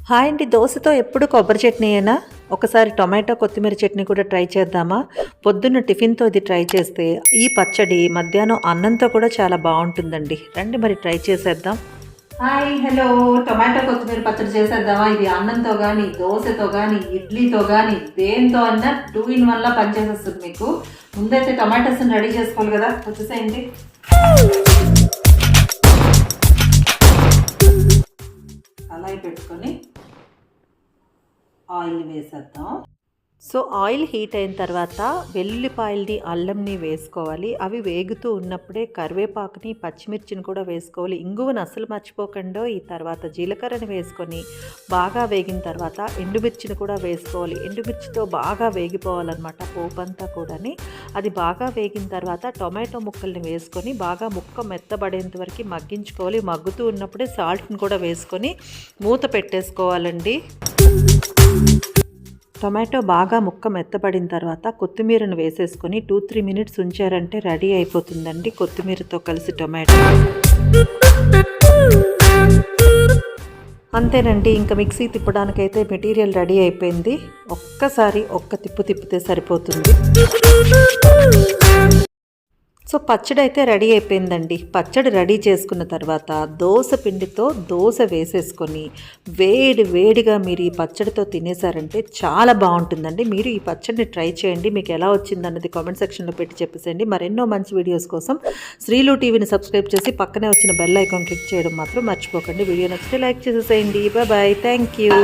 Hi అండి. దోసతో ఎప్పుడు కొబ్బరి చట్నీయేనా? ఒకసారి టొమాటో కొత్తిమీర చట్నీ కూడా ట్రై చేద్దామా? పొద్దున్న టిఫిన్‌తో ఇది ట్రై చేస్తే ఈ పచ్చడి మధ్యాహ్నం అన్నంతో కూడా చాలా బావుంటుందండి. రండి మరి ట్రై చేసేద్దాం. Hi, hello. టొమాటో కొత్తిమీర పచ్చడి చేసేద్దామా? ఇది అన్నంతో గానీ, దోసతో గానీ, ఇడ్లీతో గానీ దేనితో అన్నా 2 in 1లా పనిచేసేస్తుంది మీకు. ముందైతే టొమాటోస్‌ని రెడీ చేసుకోవాలి కదా! వచ్చేసేయండి. కళాయి పెట్టుకొని ఆయిల్ వేసేద్దాం. సో ఆయిల్ హీట్ అయిన తర్వాత వెల్లుల్లిపాయల్ని అల్లంని వేసుకోవాలి. అవి వేగుతూ ఉన్నప్పుడే కరివేపాకుని పచ్చిమిర్చిని కూడా వేసుకోవాలి. ఇంగువను అస్సలు మర్చిపోకుండా ఈ తర్వాత జీలకర్రని వేసుకొని బాగా వేగిన తర్వాత ఎండుమిర్చిని కూడా వేసుకోవాలి. ఎండుమిర్చితో బాగా వేగిపోవాలన్నమాట పోపంతా కూడాని. అది బాగా వేగిన తర్వాత టొమాటో ముక్కల్ని వేసుకొని బాగా ముక్క మెత్తబడేంత వరకు మగ్గించుకోవాలి. మగ్గుతూ ఉన్నప్పుడే సాల్ట్ని కూడా వేసుకొని మూత పెట్టేసుకోవాలండి. టొమాటో బాగా ముక్క మెత్తబడిన తర్వాత కొత్తిమీరను వేసేసుకొని 2-3 మినిట్స్ ఉంచారంటే రెడీ అయిపోతుందండి కొత్తిమీరతో కలిసి టొమాటో. అంతేనండి, ఇంకా మిక్సీ తిప్పడానికైతే మెటీరియల్ రెడీ అయిపోయింది. ఒక్కసారి ఒక్క తిప్పు తిప్పితే సరిపోతుంది. సో పచ్చడి అయితే రెడీ అయిపోయిందండి. పచ్చడి రెడీ చేసుకున్న తర్వాత దోస పిండితో దోస వేసేసుకొని వేడిగా మీరు ఈ పచ్చడితో తినేసారంటే చాలా బాగుంటుందండి. మీరు ఈ పచ్చడిని ట్రై చేయండి. మీకు ఎలా వచ్చిందన్నది కామెంట్ సెక్షన్లో పెట్టి చెప్పేసేయండి. మరెన్నో మంచి వీడియోస్ కోసం శ్రీలు టీవీని సబ్స్క్రైబ్ చేసి పక్కనే వచ్చిన బెల్ ఐకాన్ క్లిక్ చేయడం మాత్రం మర్చిపోకండి. వీడియో నచ్చితే లైక్ చేసేసేయండి. Bye, thank you.